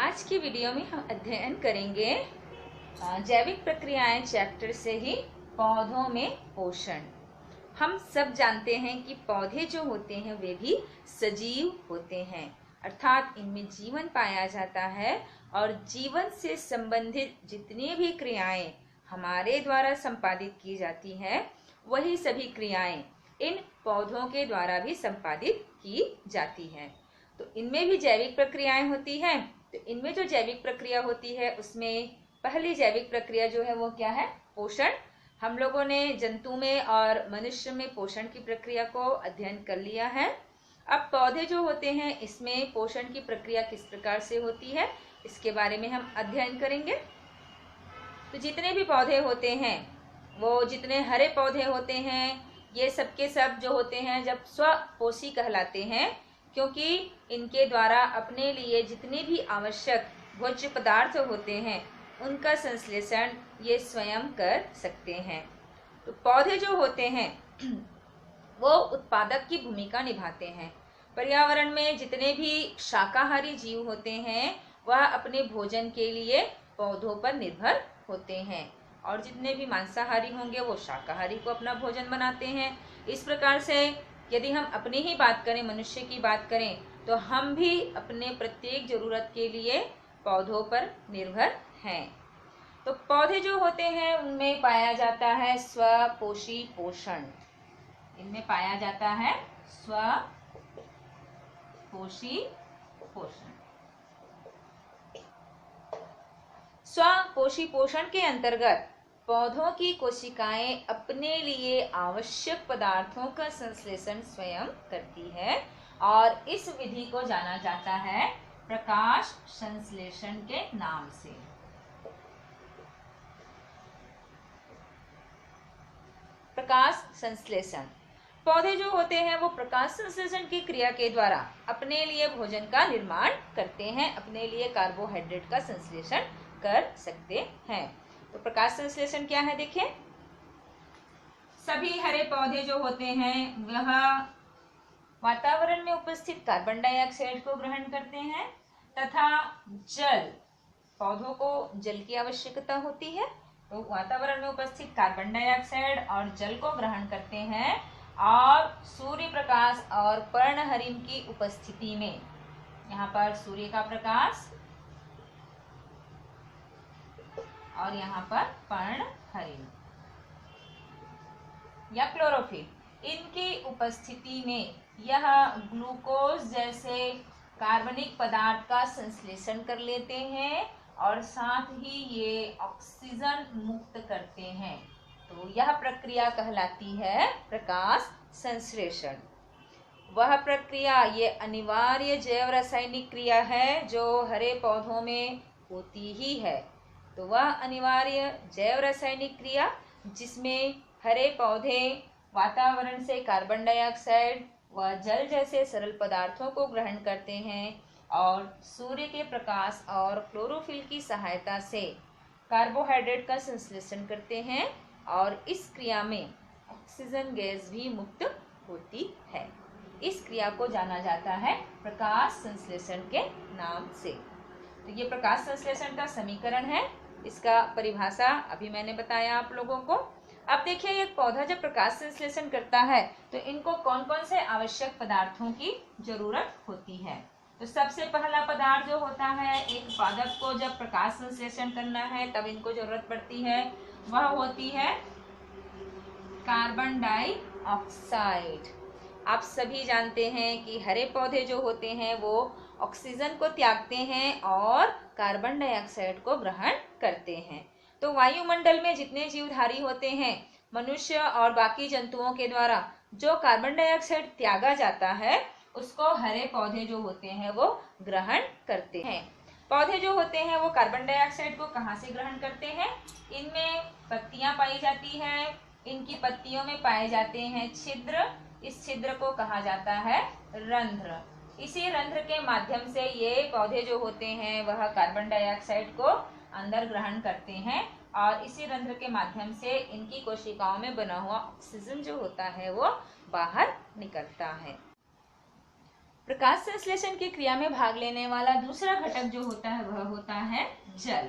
आज की वीडियो में हम अध्ययन करेंगे जैविक प्रक्रियाएं चैप्टर से ही पौधों में पोषण। हम सब जानते हैं कि पौधे जो होते हैं वे भी सजीव होते हैं, अर्थात इनमें जीवन पाया जाता है और जीवन से संबंधित जितनी भी क्रियाएं हमारे द्वारा संपादित की जाती है वही सभी क्रियाएं इन पौधों के द्वारा भी संपादित की जाती है। तो इनमें भी जैविक प्रक्रियाएं होती हैं। तो इनमें जो जैविक प्रक्रिया होती है उसमें पहली जैविक प्रक्रिया जो है वो क्या है? पोषण। हम लोगों ने जंतु में और मनुष्य में पोषण की प्रक्रिया को अध्ययन कर लिया है। अब पौधे जो होते हैं इसमें पोषण की प्रक्रिया किस प्रकार से होती है इसके बारे में हम अध्ययन करेंगे। तो जितने भी पौधे होते हैं वो जितने हरे पौधे होते हैं ये सब के सब जो होते हैं जब स्वपोषी कहलाते हैं, क्योंकि इनके द्वारा अपने लिए जितने भी आवश्यक भोज्य पदार्थ होते हैं उनका संश्लेषण ये स्वयं कर सकते हैं। तो पौधे जो होते हैं वो उत्पादक की भूमिका निभाते हैं। पर्यावरण में जितने भी शाकाहारी जीव होते हैं वह अपने भोजन के लिए पौधों पर निर्भर होते हैं और जितने भी मांसाहारी होंगे वो शाकाहारी को अपना भोजन बनाते हैं। इस प्रकार से यदि हम अपनी ही बात करें, मनुष्य की बात करें, तो हम भी अपने प्रत्येक जरूरत के लिए पौधों पर निर्भर हैं। तो पौधे जो होते हैं उनमें पाया जाता है स्वपोषी पोषण। इनमें पाया जाता है स्वपोषी पोषण। स्वपोषी पोषण के अंतर्गत पौधों की कोशिकाएं अपने लिए आवश्यक पदार्थों का संश्लेषण स्वयं करती है और इस विधि को जाना जाता है प्रकाश संश्लेषण के नाम से। प्रकाश संश्लेषण। पौधे जो होते हैं वो प्रकाश संश्लेषण की क्रिया के द्वारा अपने लिए भोजन का निर्माण करते हैं, अपने लिए कार्बोहाइड्रेट का संश्लेषण कर सकते हैं। तो प्रकाश संश्लेषण क्या है देखिए। सभी हरे पौधे जो होते हैं वह वातावरण में उपस्थित कार्बन डाइऑक्साइड को ग्रहण करते हैं तथा जल, पौधों को जल की आवश्यकता होती है, तो वातावरण में उपस्थित कार्बन डाइऑक्साइड और जल को ग्रहण करते हैं और सूर्य प्रकाश और पर्णहरिम की उपस्थिति में, यहाँ पर सूर्य का प्रकाश और यहाँ पर पर्णहरिम या क्लोरोफिल, इनकी उपस्थिति में यह ग्लूकोज जैसे कार्बनिक पदार्थ का संश्लेषण कर लेते हैं और साथ ही ये ऑक्सीजन मुक्त करते हैं। तो यह प्रक्रिया कहलाती है प्रकाश संश्लेषण। वह प्रक्रिया ये अनिवार्य जैव रासायनिक क्रिया है जो हरे पौधों में होती ही है। तो वह अनिवार्य जैव रासायनिक क्रिया जिसमें हरे पौधे वातावरण से कार्बन डाइऑक्साइड व जल जैसे सरल पदार्थों को ग्रहण करते हैं और सूर्य के प्रकाश और क्लोरोफिल की सहायता से कार्बोहाइड्रेट का संश्लेषण करते हैं और इस क्रिया में ऑक्सीजन गैस भी मुक्त होती है। इस क्रिया को जाना जाता है प्रकाश संश्लेषण के नाम से। तो ये प्रकाश संश्लेषण का समीकरण है, इसका परिभाषा अभी मैंने बताया आप लोगों को। अब देखिए एक पौधा जब प्रकाश संश्लेषण करता है तो इनको कौन कौन से आवश्यक पदार्थों की जरूरत होती है। तो सबसे पहला पदार्थ जो होता है एक पादप को जब प्रकाश संश्लेषण करना है तब इनको जरूरत पड़ती है, वह होती है कार्बन डाइऑक्साइड। आप सभी जानते हैं कि हरे पौधे जो होते हैं वो ऑक्सीजन को त्यागते हैं और कार्बन डाइऑक्साइड को ग्रहण करते हैं। तो वायुमंडल में जितने जीवधारी होते हैं, मनुष्य और बाकी जंतुओं के द्वारा जो कार्बन डाइऑक्साइड त्यागा जाता है उसको हरे पौधे जो होते हैं वो ग्रहण करते हैं। पौधे जो होते हैं वो कार्बन डाइऑक्साइड को कहाँ से ग्रहण करते हैं? इनमें पत्तियां पाई जाती हैं, इनकी पत्तियों में पाए जाते हैं छिद्र, इस छिद्र को कहा जाता है रंध्र। इसी रंध्र के माध्यम से ये पौधे जो होते हैं वह कार्बन डाइऑक्साइड को अंदर ग्रहण करते हैं और इसी रंध्र के माध्यम से इनकी कोशिकाओं में बना हुआ ऑक्सीजन जो होता है वो बाहर निकलता है। प्रकाश संश्लेषण की क्रिया में भाग लेने वाला दूसरा घटक जो होता है वह होता है जल।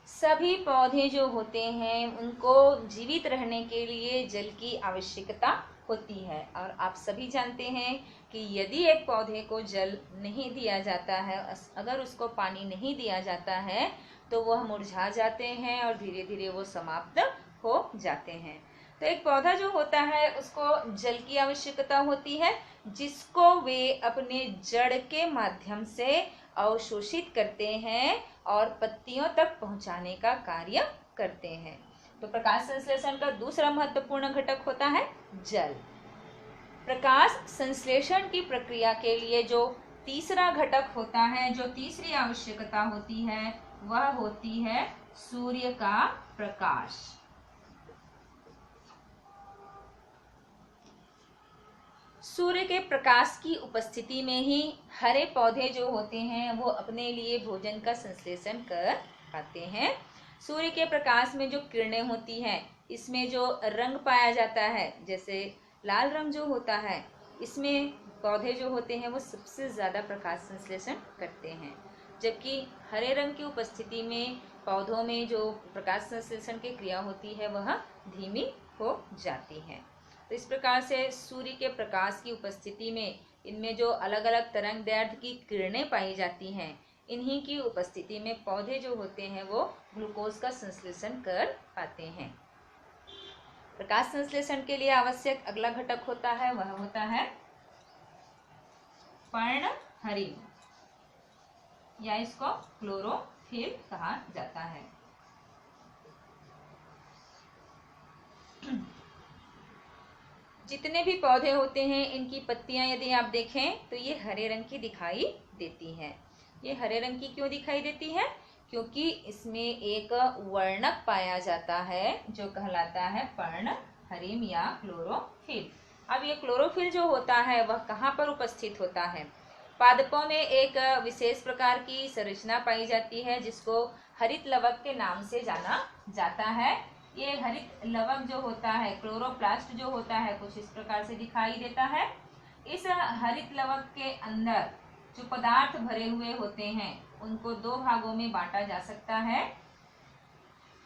सभी पौधे जो होते हैं उनको जीवित रहने के लिए जल की आवश्यकता होती है, और आप सभी जानते हैं कि यदि एक पौधे को जल नहीं दिया जाता है, अगर उसको पानी नहीं दिया जाता है तो वह मुरझा जाते हैं और धीरे धीरे वो समाप्त हो जाते हैं। तो एक पौधा जो होता है उसको जल की आवश्यकता होती है, जिसको वे अपने जड़ के माध्यम से अवशोषित करते हैं और पत्तियों तक पहुंचाने का कार्य करते हैं। तो प्रकाश संश्लेषण का दूसरा महत्वपूर्ण घटक होता है जल। प्रकाश संश्लेषण की प्रक्रिया के लिए जो तीसरा घटक होता है, जो तीसरी आवश्यकता होती है, वह होती है सूर्य का प्रकाश। सूर्य के प्रकाश की उपस्थिति में ही हरे पौधे जो होते हैं वो अपने लिए भोजन का संश्लेषण कर पाते हैं। सूर्य के प्रकाश में जो किरणें होती हैं, इसमें जो रंग पाया जाता है, जैसे लाल रंग जो होता है, इसमें पौधे जो होते हैं वो सबसे ज़्यादा प्रकाश संश्लेषण करते हैं, जबकि हरे रंग की उपस्थिति में पौधों में जो प्रकाश संश्लेषण की क्रिया होती है वह धीमी हो जाती है। तो इस प्रकार से सूर्य के प्रकाश की उपस्थिति में इनमें जो अलग अलग तरंगदैर्ध्य की किरणें पाई जाती हैं, इन्हीं की उपस्थिति में पौधे जो होते हैं वो ग्लूकोज का संश्लेषण कर पाते हैं। प्रकाश संश्लेषण के लिए आवश्यक अगला घटक होता है वह होता है पर्णहरिम, या इसको क्लोरोफिल कहा जाता है। जितने भी पौधे होते हैं इनकी पत्तियां यदि आप देखें तो ये हरे रंग की दिखाई देती हैं। ये हरे रंग की क्यों दिखाई देती है? क्योंकि इसमें एक वर्णक पाया जाता है जो कहलाता है पर्णहरिम या क्लोरोफिल। अब ये क्लोरोफिल जो होता है वह कहाँ पर उपस्थित होता है? पादपों में एक विशेष प्रकार की संरचना पाई जाती है जिसको हरित लवक के नाम से जाना जाता है। ये हरित लवक जो होता है, क्लोरोप्लास्ट जो होता है, कुछ इस प्रकार से दिखाई देता है। इस हरित लवक के अंदर जो पदार्थ भरे हुए होते हैं उनको दो भागों में बांटा जा सकता है।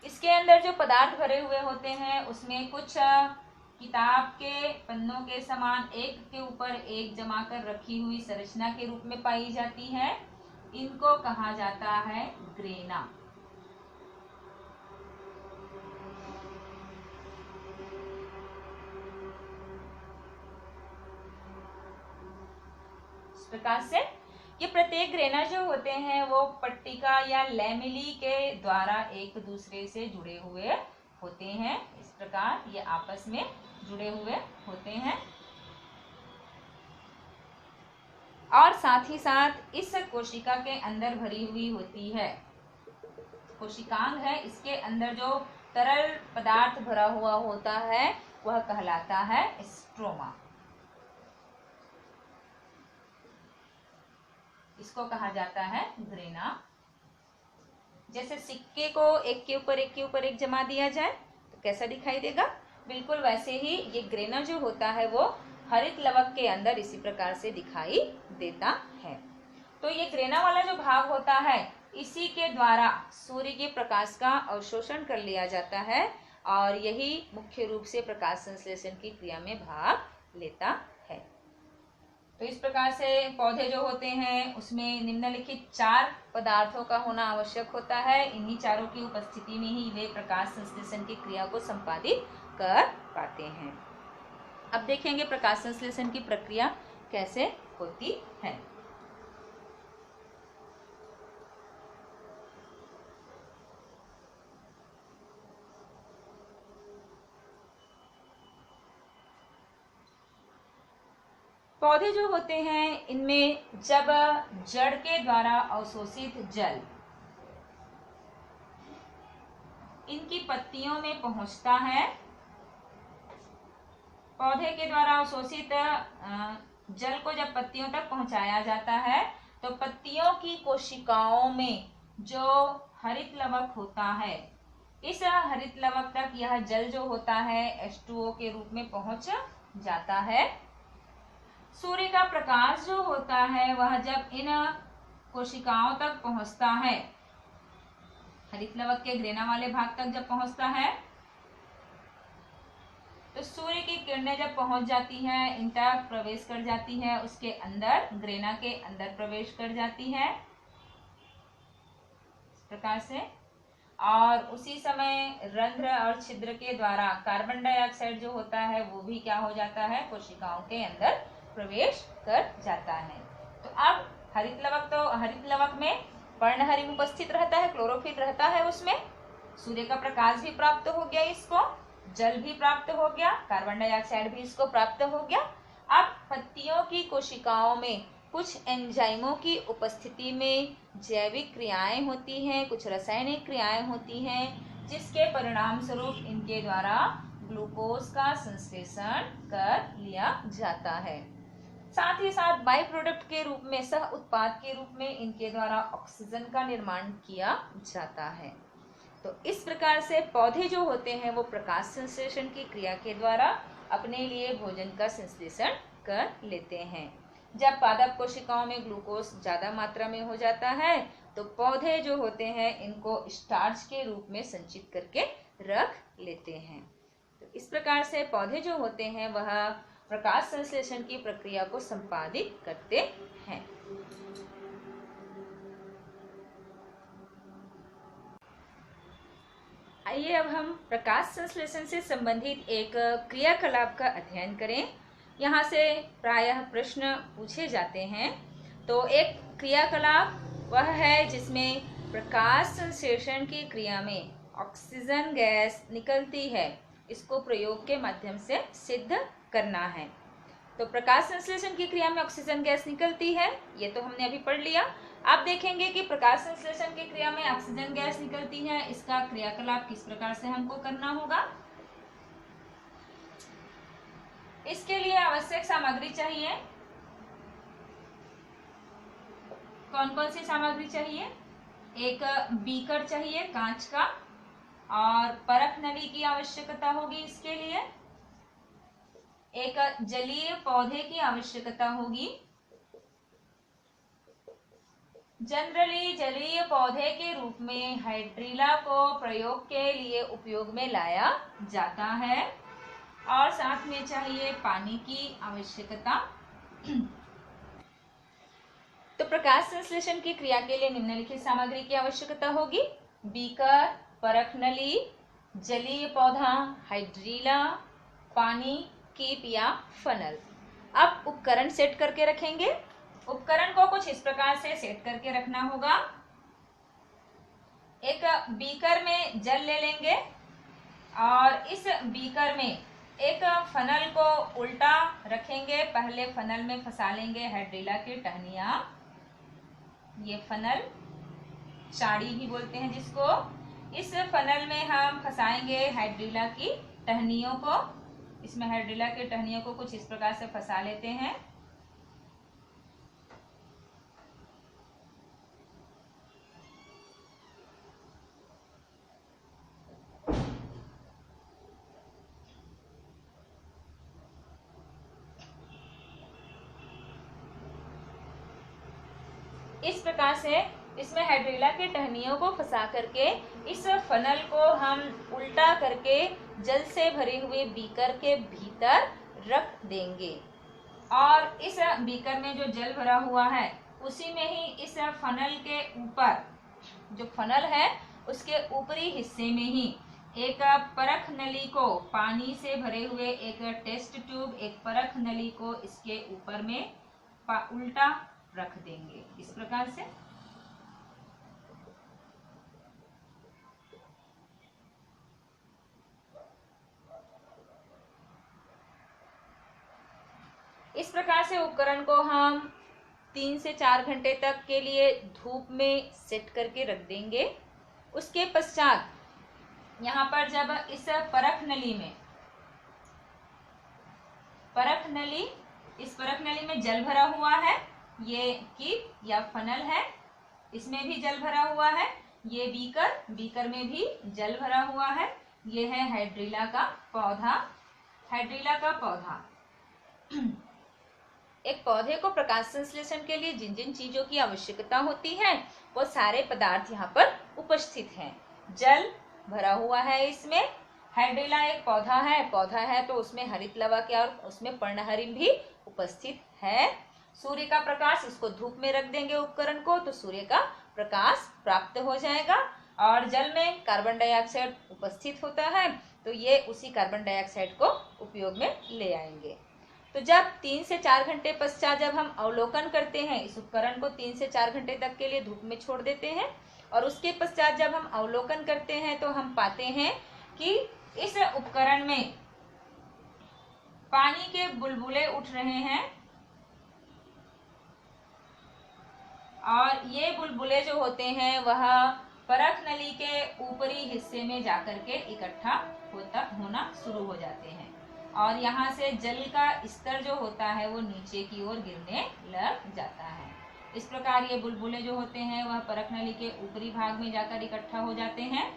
इसके अंदर जो पदार्थ भरे हुए होते हैं उसमें कुछ किताब के पन्नों के समान एक के ऊपर एक जमा कर रखी हुई संरचना के रूप में पाई जाती है। इनको कहा जाता है ग्रेना। प्रकार से ये प्रत्येक ग्रेना जो होते हैं वो पट्टिका या लैमेली के द्वारा एक दूसरे से जुड़े हुए होते हैं। इस प्रकार ये आपस में जुड़े हुए होते हैं और साथ ही साथ इस कोशिका के अंदर भरी हुई होती है कोशिकांग है, इसके अंदर जो तरल पदार्थ भरा हुआ होता है वह कहलाता है स्ट्रोमा। इसको कहा जाता है ग्रेना। जैसे सिक्के को एक के ऊपर एक जमा दिया जाए तो कैसा दिखाई देगा? बिल्कुल वैसे ही ये ग्रेना जो होता है वो हरित लवक के अंदर इसी प्रकार से दिखाई देता है। तो ये ग्रेना वाला जो भाग होता है इसी के द्वारा सूर्य के प्रकाश का अवशोषण कर लिया जाता है और यही मुख्य रूप से प्रकाश संश्लेषण की क्रिया में भाग लेता है। तो इस प्रकार से पौधे जो होते हैं उसमें निम्नलिखित 4 पदार्थों का होना आवश्यक होता है। इन्हीं चारों की उपस्थिति में ही वे प्रकाश संश्लेषण की क्रिया को संपादित कर पाते हैं। अब देखेंगे प्रकाश संश्लेषण की प्रक्रिया कैसे होती है। पौधे जो होते हैं इनमें जब जड़ के द्वारा अवशोषित जल इनकी पत्तियों में पहुंचता है, पौधे के द्वारा अवशोषित जल को जब पत्तियों तक पहुंचाया जाता है तो पत्तियों की कोशिकाओं में जो हरित लवक होता है, इस हरित लवक तक यह जल जो होता है H2O के रूप में पहुंच जाता है सूर्य का प्रकाश जो होता है वह जब इन कोशिकाओं तक पहुंचता है, हरित लवक के ग्रेना वाले भाग तक जब पहुंचता है, तो सूर्य की किरणें जब पहुंच जाती है, इन तक प्रवेश कर जाती है, उसके अंदर ग्रेना के अंदर प्रवेश कर जाती है इस प्रकार से, और उसी समय रंध्र और छिद्र के द्वारा कार्बन डाइऑक्साइड जो होता है वो भी क्या हो जाता है, कोशिकाओं के अंदर प्रवेश कर जाता है। तो अब हरित लवक में पर्णहरिम उपस्थित रहता है, क्लोरोफिल रहता है, उसमें सूर्य का प्रकाश भी प्राप्त हो गया, इसको जल भी प्राप्त हो गया, कार्बन डाइऑक्साइड भी इसको प्राप्त हो गया। अब पत्तियों की कोशिकाओं में कुछ एंजाइमों की उपस्थिति में जैविक क्रियाएं होती हैं, कुछ रासायनिक क्रियाएं होती हैं, जिसके परिणाम स्वरूप इनके द्वारा ग्लूकोज का संश्लेषण कर लिया जाता है। साथ ही साथ बाई प्रोडक्ट के रूप में, सह उत्पाद के रूप में इनके द्वारा ऑक्सीजन का निर्माण किया जाता है। तो इस प्रकार से पौधे जो होते हैं वो प्रकाश संश्लेषण की क्रिया के द्वारा अपने लिए भोजन का संश्लेषण कर लेते हैं। जब पादप कोशिकाओं में ग्लूकोज ज्यादा मात्रा में हो जाता है तो पौधे जो होते हैं इनको स्टार्च के रूप में संचित करके रख लेते हैं। तो इस प्रकार से पौधे जो होते हैं वह प्रकाश संश्लेषण की प्रक्रिया को संपादित करते हैं। आइए अब हम प्रकाश संश्लेषण से संबंधित एक क्रियाकलाप का अध्ययन करें। यहाँ से प्रायः प्रश्न पूछे जाते हैं। तो एक क्रियाकलाप वह है जिसमें प्रकाश संश्लेषण की क्रिया में ऑक्सीजन गैस निकलती है, इसको प्रयोग के माध्यम से सिद्ध करना है। तो प्रकाश संश्लेषण की क्रिया में ऑक्सीजन गैस निकलती है, ये तो हमने अभी पढ़ लिया। आप देखेंगे कि प्रकाश संश्लेषण की क्रिया में ऑक्सीजन गैस निकलती है, इसका क्रियाकलाप किस प्रकार से हमको करना होगा। इसके लिए आवश्यक सामग्री चाहिए। कौन कौन सी सामग्री चाहिए? एक बीकर चाहिए कांच का, और परख नली की आवश्यकता होगी इसके लिए। एक जलीय पौधे की आवश्यकता होगी। जनरली जलीय पौधे के रूप में हाइड्रीला को प्रयोग के लिए उपयोग में लाया जाता है, और साथ में चाहिए पानी की आवश्यकता। तो प्रकाश संश्लेषण की क्रिया के लिए निम्नलिखित सामग्री की आवश्यकता होगी: बीकर, परख नली, जलीय पौधा, हाइड्रीला, पानी, कीप या फनल। अब उपकरण सेट करके रखेंगे। उपकरण को कुछ इस प्रकार से सेट करके रखना होगा। एक बीकर में जल ले लेंगे और इस बीकर में एक फनल को उल्टा रखेंगे। पहले फनल में फंसा लेंगे हाइड्रीला की टहनियां, ये फनल चाड़ी भी बोलते हैं जिसको। इस फनल में हम फंसाएंगे हाइड्रीला की टहनियों को। इसमें हाइड्रीला की टहनियों को कुछ इस प्रकार से फंसा लेते हैं। इस प्रकार से इसमें हाइड्रीला के टहनियों को फंसा करके इस फनल को हम उल्टा करके जल से भरे हुए बीकर के भीतर रख देंगे, और इस बीकर में जो जल भरा हुआ है उसी में ही इस फनल के ऊपर, जो फनल है उसके ऊपरी हिस्से में ही एक परख नली को, पानी से भरे हुए एक टेस्ट ट्यूब, एक परख नली को इसके ऊपर में उल्टा रख देंगे इस प्रकार से। इस प्रकार से उपकरण को हम 3 से 4 घंटे तक के लिए धूप में सेट करके रख देंगे। उसके पश्चात यहाँ पर जब इस परख नली में, इस परख नली में जल भरा हुआ है, ये कीप या फनल है, इसमें भी जल भरा हुआ है। ये बीकर में भी जल भरा हुआ है। ये है हाइड्रीला का पौधा। एक पौधे को प्रकाश संश्लेषण के लिए जिन जिन चीजों की आवश्यकता होती है वो सारे पदार्थ यहाँ पर उपस्थित हैं। जल भरा हुआ है इसमें। हाइड्रिला एक पौधा है तो उसमें हरित लवक और उसमें पर्णहरित भी उपस्थित है। सूर्य का प्रकाश, इसको धूप में रख देंगे उपकरण को तो सूर्य का प्रकाश प्राप्त हो जाएगा। और जल में कार्बन डाइऑक्साइड उपस्थित होता है तो ये उसी कार्बन डाइऑक्साइड को उपयोग में ले आएंगे। तो जब 3 से 4 घंटे पश्चात जब हम अवलोकन करते हैं, इस उपकरण को 3 से 4 घंटे तक के लिए धूप में छोड़ देते हैं और उसके पश्चात जब हम अवलोकन करते हैं तो हम पाते हैं कि इस उपकरण में पानी के बुलबुले उठ रहे हैं और ये बुलबुले जो होते हैं वह परख नली के ऊपरी हिस्से में जाकर के इकट्ठा होना शुरू हो जाते हैं और यहाँ से जल का स्तर जो होता है वो नीचे की ओर गिरने लग जाता है। इस प्रकार ये बुलबुले जो होते हैं वह परख नली के ऊपरी भाग में जाकर इकट्ठा हो जाते हैं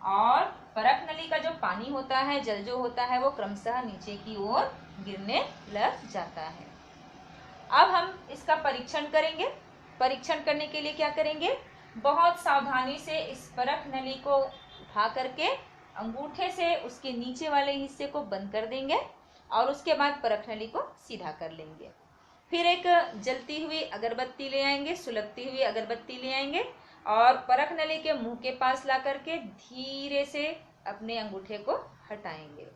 और परख नली का जो पानी होता है, जल जो होता है वो क्रमशः नीचे की ओर गिरने लग जाता है। अब हम इसका परीक्षण करेंगे। परीक्षण करने के लिए क्या करेंगे, बहुत सावधानी से इस परख नली को उठा करके अंगूठे से उसके नीचे वाले हिस्से को बंद कर देंगे और उसके बाद परख नली को सीधा कर लेंगे। फिर एक जलती हुई अगरबत्ती ले आएंगे, सुलगती हुई अगरबत्ती ले आएंगे और परख नली के मुंह के पास ला करके धीरे से अपने अंगूठे को हटाएंगे।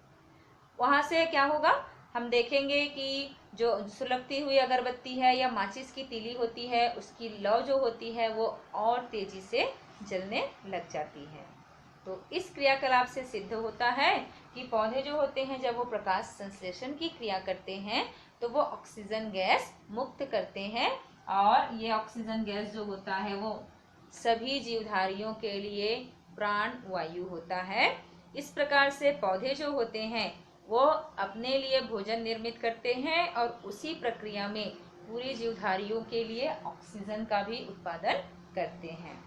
वहां से क्या होगा, हम देखेंगे कि जो सुलगती हुई अगरबत्ती है या माचिस की तीली होती है उसकी लौ जो होती है वो और तेजी से जलने लग जाती है। तो इस क्रियाकलाप से सिद्ध होता है कि पौधे जो होते हैं जब वो प्रकाश संश्लेषण की क्रिया करते हैं तो वो ऑक्सीजन गैस मुक्त करते हैं और ये ऑक्सीजन गैस जो होता है वो सभी जीवधारियों के लिए प्राण वायु होता है। इस प्रकार से पौधे जो होते हैं वो अपने लिए भोजन निर्मित करते हैं और उसी प्रक्रिया में पूरी जीवधारियों के लिए ऑक्सीजन का भी उत्पादन करते हैं।